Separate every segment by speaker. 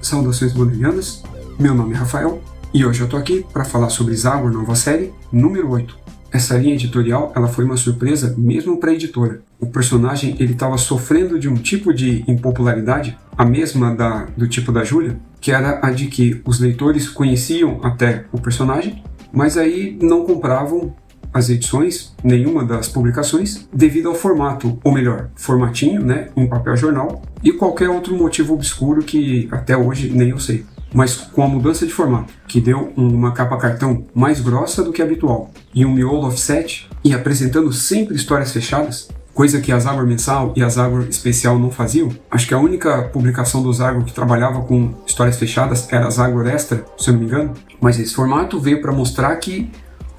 Speaker 1: Saudações bolerianas, meu nome é Rafael e hoje eu tô aqui para falar sobre Zagor Nova Série número 8. Essa linha editorial ela foi uma surpresa mesmo para a editora. O personagem ele estava sofrendo de um tipo de impopularidade, a mesma do tipo da Júlia, que era a de que os leitores conheciam até o personagem, mas aí não compravam as edições, nenhuma das publicações, devido ao formato, ou melhor, formatinho, né, em papel jornal, e qualquer outro motivo obscuro que até hoje nem eu sei. Mas com a mudança de formato, que deu uma capa cartão mais grossa do que habitual, e um miolo offset, e apresentando sempre histórias fechadas, coisa que a Zagor Mensal e a Zagor Especial não faziam. Acho que a única publicação do Zagor que trabalhava com histórias fechadas era a Zagor Extra, se eu não me engano, mas esse formato veio para mostrar que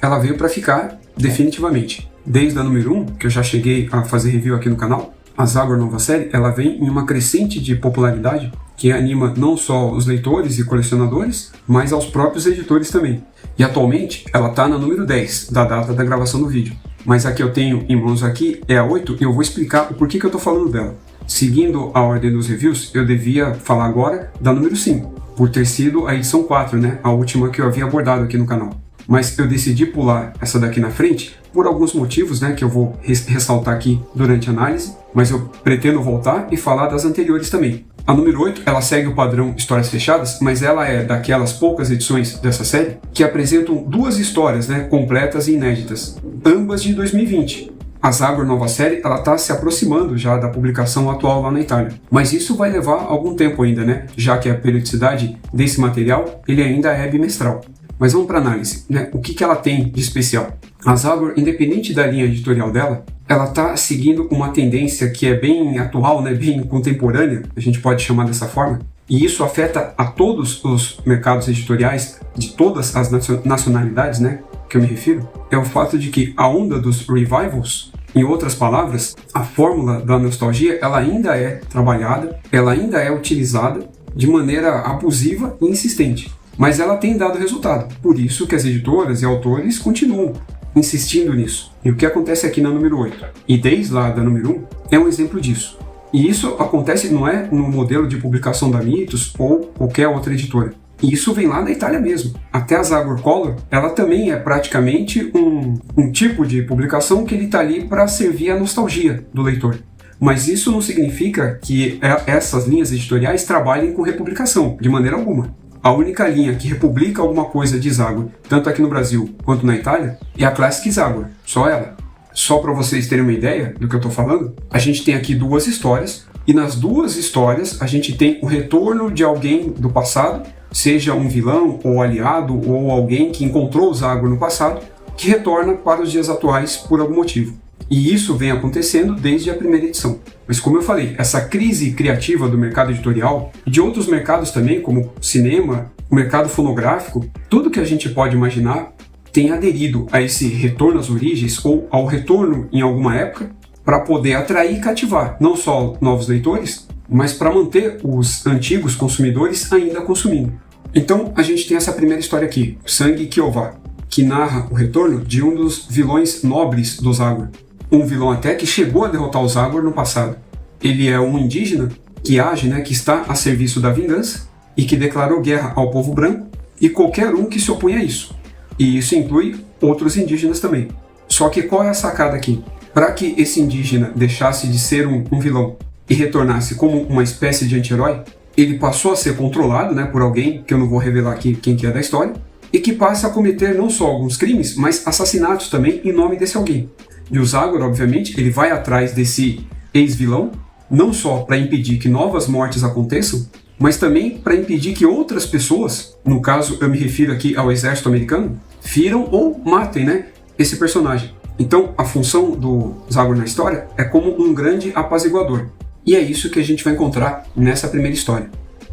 Speaker 1: ela veio para ficar definitivamente. Desde a número 1, que eu já cheguei a fazer review aqui no canal, a Zagor Nova Série, ela vem em uma crescente de popularidade que anima não só os leitores e colecionadores, mas aos próprios editores também. E atualmente ela está na número 10 da data da gravação do vídeo. Mas a que eu tenho em mãos aqui é a 8 e eu vou explicar o porquê que eu estou falando dela. Seguindo a ordem dos reviews, eu devia falar agora da número 5, por ter sido a edição 4, né? A última que eu havia abordado aqui no canal. Mas eu decidi pular essa daqui na frente por alguns motivos, né, que eu vou ressaltar aqui durante a análise, mas eu pretendo voltar e falar das anteriores também. A número 8, ela segue o padrão histórias fechadas, mas ela é daquelas poucas edições dessa série que apresentam duas histórias, né, completas e inéditas, ambas de 2020. A Zagor Nova Série, ela está se aproximando já da publicação atual lá na Itália. Mas isso vai levar algum tempo ainda, né, já que a periodicidade desse material, ele ainda é bimestral. Mas vamos para a análise, né? O que ela tem de especial? A Zagor, independente da linha editorial dela, ela está seguindo uma tendência que é bem atual, né? Bem contemporânea, a gente pode chamar dessa forma, e isso afeta a todos os mercados editoriais de todas as nacionalidades, né? Que eu me refiro, é o fato de que a onda dos revivals, em outras palavras, a fórmula da nostalgia, ela ainda é trabalhada, ela ainda é utilizada de maneira abusiva e insistente. Mas ela tem dado resultado, por isso que as editoras e autores continuam insistindo nisso. E o que acontece aqui na número 8, e desde lá da número 1, é um exemplo disso. E isso acontece não é no modelo de publicação da Mitos ou qualquer outra editora. E isso vem lá da Itália mesmo. Até a Zagor Color, ela também é praticamente um tipo de publicação que ele está ali para servir a nostalgia do leitor. Mas isso não significa que essas linhas editoriais trabalhem com republicação, de maneira alguma. A única linha que republica alguma coisa de Zagor, tanto aqui no Brasil quanto na Itália, é a Classic Zagor, só ela. Só para vocês terem uma ideia do que eu estou falando, a gente tem aqui duas histórias, e nas duas histórias a gente tem o retorno de alguém do passado, seja um vilão ou aliado ou alguém que encontrou o Zagor no passado, que retorna para os dias atuais por algum motivo. E isso vem acontecendo desde a primeira edição. Mas como eu falei, essa crise criativa do mercado editorial e de outros mercados também, como cinema, o mercado fonográfico, tudo que a gente pode imaginar tem aderido a esse retorno às origens ou ao retorno em alguma época para poder atrair e cativar não só novos leitores, mas para manter os antigos consumidores ainda consumindo. Então a gente tem essa primeira história aqui, Sangue Kiova, que narra o retorno de um dos vilões nobres do Zagor. Um vilão até que chegou a derrotar o Zagor no passado. Ele é um indígena que age, né, que está a serviço da vingança e que declarou guerra ao povo branco e qualquer um que se opõe a isso. E isso inclui outros indígenas também. Só que qual é a sacada aqui? Para que esse indígena deixasse de ser um vilão e retornasse como uma espécie de anti-herói, ele passou a ser controlado, né, por alguém, que eu não vou revelar aqui quem que é da história, e que passa a cometer não só alguns crimes, mas assassinatos também em nome desse alguém. E o Zagor, obviamente, ele vai atrás desse ex-vilão, não só para impedir que novas mortes aconteçam, mas também para impedir que outras pessoas, no caso eu me refiro aqui ao exército americano, firam ou matem, né, esse personagem. Então a função do Zagor na história é como um grande apaziguador. E é isso que a gente vai encontrar nessa primeira história.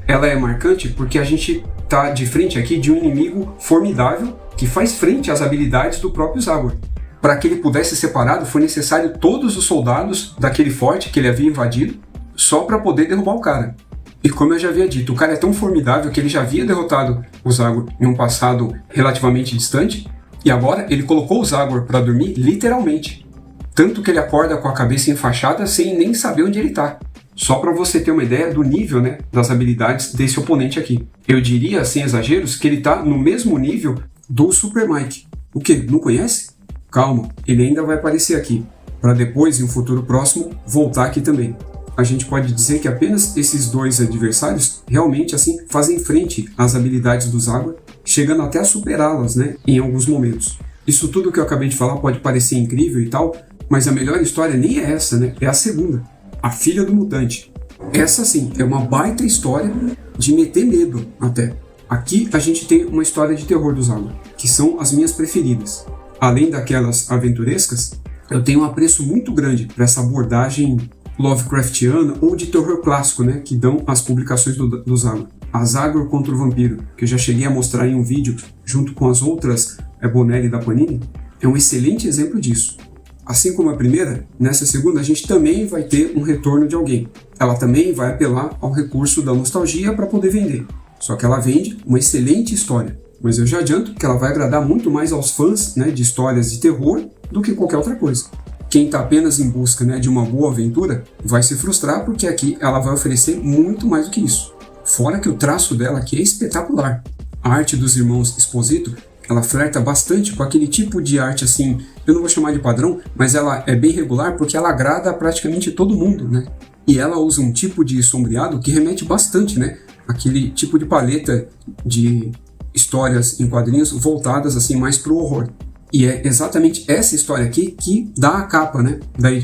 Speaker 1: Ela é marcante porque a gente está de frente aqui de um inimigo formidável que faz frente às habilidades do próprio Zagor. Para que ele pudesse ser separado, foi necessário todos os soldados daquele forte que ele havia invadido, só para poder derrubar o cara. E como eu já havia dito, o cara é tão formidável que ele já havia derrotado o Zagor em um passado relativamente distante, e agora ele colocou o Zagor para dormir literalmente. Tanto que ele acorda com a cabeça enfaixada sem nem saber onde ele está. Só para você ter uma ideia do nível, né, das habilidades desse oponente aqui. Eu diria, sem exageros, que ele tá no mesmo nível do Super Mike. O quê? Não conhece? Calma, ele ainda vai aparecer aqui, para depois, em um futuro próximo, voltar aqui também. A gente pode dizer que apenas esses dois adversários realmente assim fazem frente às habilidades do Zagor, chegando até a superá-las, né, em alguns momentos. Isso tudo que eu acabei de falar pode parecer incrível e tal, mas a melhor história nem é essa, né? É a segunda, a Filha do Mutante. Essa sim, é uma baita história de meter medo até. Aqui a gente tem uma história de terror do Zagor, que são as minhas preferidas. Além daquelas aventurescas, eu tenho um apreço muito grande para essa abordagem Lovecraftiana ou de terror clássico, né, que dão as publicações do Zagor. A Zagor contra o Vampiro, que eu já cheguei a mostrar em um vídeo junto com as outras Bonelli da Panini, é um excelente exemplo disso. Assim como a primeira, nessa segunda a gente também vai ter um retorno de alguém. Ela também vai apelar ao recurso da nostalgia para poder vender. Só que ela vende uma excelente história. Mas eu já adianto que ela vai agradar muito mais aos fãs, né, de histórias de terror do que qualquer outra coisa. Quem está apenas em busca, né, de uma boa aventura vai se frustrar porque aqui ela vai oferecer muito mais do que isso. Fora que o traço dela aqui é espetacular. A arte dos irmãos Esposito, ela flerta bastante com aquele tipo de arte assim, eu não vou chamar de padrão, mas ela é bem regular porque ela agrada a praticamente todo mundo, né? E ela usa um tipo de sombreado que remete bastante, né? Aquele tipo de paleta de histórias em quadrinhos voltadas assim mais pro horror. E é exatamente essa história aqui que dá a capa, né,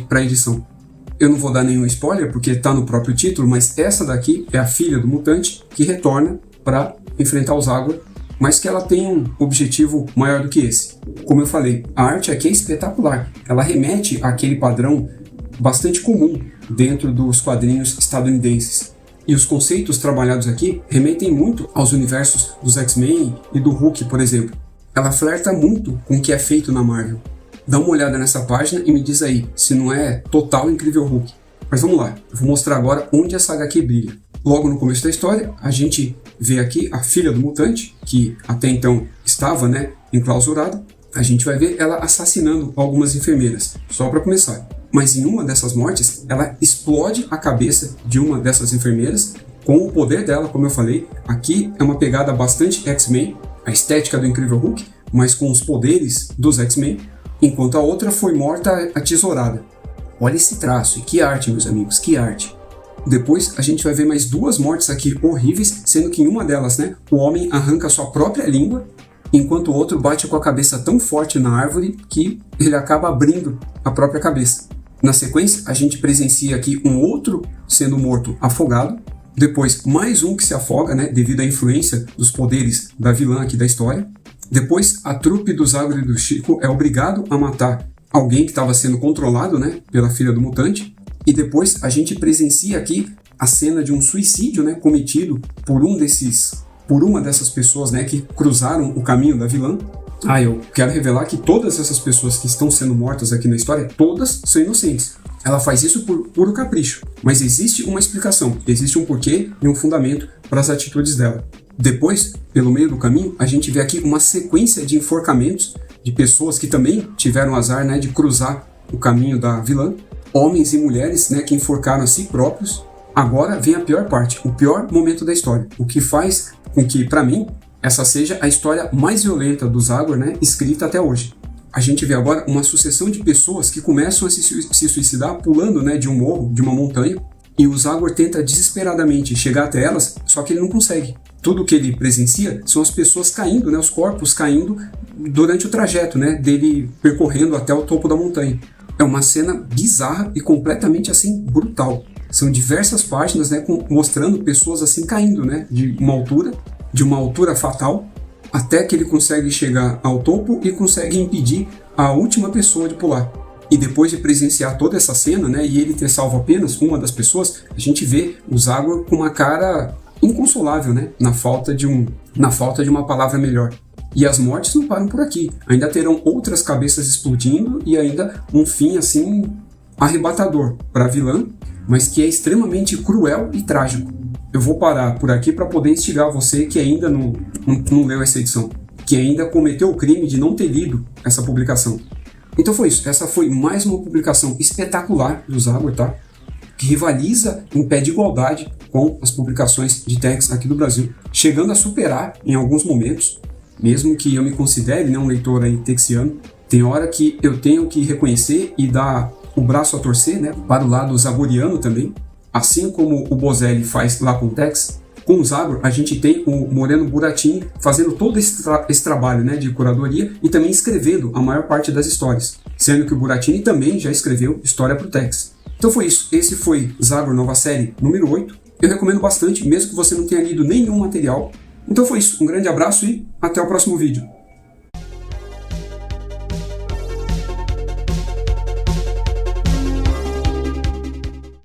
Speaker 1: para a edição. Eu não vou dar nenhum spoiler porque está no próprio título, mas essa daqui é a filha do mutante que retorna para enfrentar o Zagor, mas que ela tem um objetivo maior do que esse. Como eu falei, a arte aqui é espetacular. Ela remete àquele padrão bastante comum dentro dos quadrinhos estadunidenses. E os conceitos trabalhados aqui remetem muito aos universos dos X-Men e do Hulk, por exemplo. Ela flerta muito com o que é feito na Marvel. Dá uma olhada nessa página e me diz aí se não é total Incrível Hulk. Mas vamos lá, eu vou mostrar agora onde essa HQ brilha. Logo no começo da história, a gente vê aqui a filha do mutante, que até então estava, né, enclausurada. A gente vai ver ela assassinando algumas enfermeiras, só para começar. Mas em uma dessas mortes, ela explode a cabeça de uma dessas enfermeiras com o poder dela, como eu falei. Aqui é uma pegada bastante X-Men, a estética do Incrível Hulk, mas com os poderes dos X-Men, enquanto a outra foi morta a tesourada. Olha esse traço, e que arte, meus amigos, que arte. Depois a gente vai ver mais duas mortes aqui horríveis, sendo que em uma delas, né, o homem arranca sua própria língua, enquanto o outro bate com a cabeça tão forte na árvore que ele acaba abrindo a própria cabeça. Na sequência, a gente presencia aqui um outro sendo morto afogado, depois mais um que se afoga, né, devido à influência dos poderes da vilã aqui da história. Depois, a trupe do Zagor e do Chico é obrigado a matar alguém que estava sendo controlado, né, pela filha do mutante. E depois a gente presencia aqui a cena de um suicídio, né, cometido por uma dessas pessoas, né, que cruzaram o caminho da vilã. Eu quero revelar que todas essas pessoas que estão sendo mortas aqui na história, todas são inocentes. Ela faz isso por puro capricho, mas existe uma explicação, existe um porquê e um fundamento para as atitudes dela. Depois, pelo meio do caminho, a gente vê aqui uma sequência de enforcamentos de pessoas que também tiveram azar, né, de cruzar o caminho da vilã. Homens e mulheres, né, que enforcaram a si próprios. Agora vem a pior parte, o pior momento da história, o que faz com que, para mim, essa seja a história mais violenta do Zagor, né, escrita até hoje. A gente vê agora uma sucessão de pessoas que começam a se suicidar pulando, né, de um morro, de uma montanha, e o Zagor tenta desesperadamente chegar até elas, só que ele não consegue. Tudo que ele presencia são as pessoas caindo, né, os corpos caindo durante o trajeto, né, dele percorrendo até o topo da montanha. É uma cena bizarra e completamente assim brutal. São diversas páginas, né, mostrando pessoas assim caindo, né, de uma altura fatal, até que ele consegue chegar ao topo e consegue impedir a última pessoa de pular. E depois de presenciar toda essa cena, né, e ele ter salvo apenas uma das pessoas, a gente vê o Zagor com uma cara inconsolável, né, na falta de uma palavra melhor. E as mortes não param por aqui. Ainda terão outras cabeças explodindo e ainda um fim assim arrebatador para a vilã, mas que é extremamente cruel e trágico. Eu vou parar por aqui para poder instigar você que ainda não leu essa edição, que ainda cometeu o crime de não ter lido essa publicação. Então foi isso. Essa foi mais uma publicação espetacular do Zagor, tá? que rivaliza em pé de igualdade com as publicações de Tex aqui do Brasil, chegando a superar em alguns momentos, mesmo que eu me considere um leitor aí texiano. Tem hora que eu tenho que reconhecer e dar o braço a torcer, para o lado zagoriano também, assim como o Bozelli faz lá com o Tex. Com o Zagor, a gente tem o Moreno Buratini fazendo todo esse trabalho de curadoria e também escrevendo a maior parte das histórias, sendo que o Buratini também já escreveu história para o Tex. Então foi isso, esse foi Zagor Nova Série número 8. Eu recomendo bastante, mesmo que você não tenha lido nenhum material. Então foi isso, um grande abraço e até o próximo vídeo.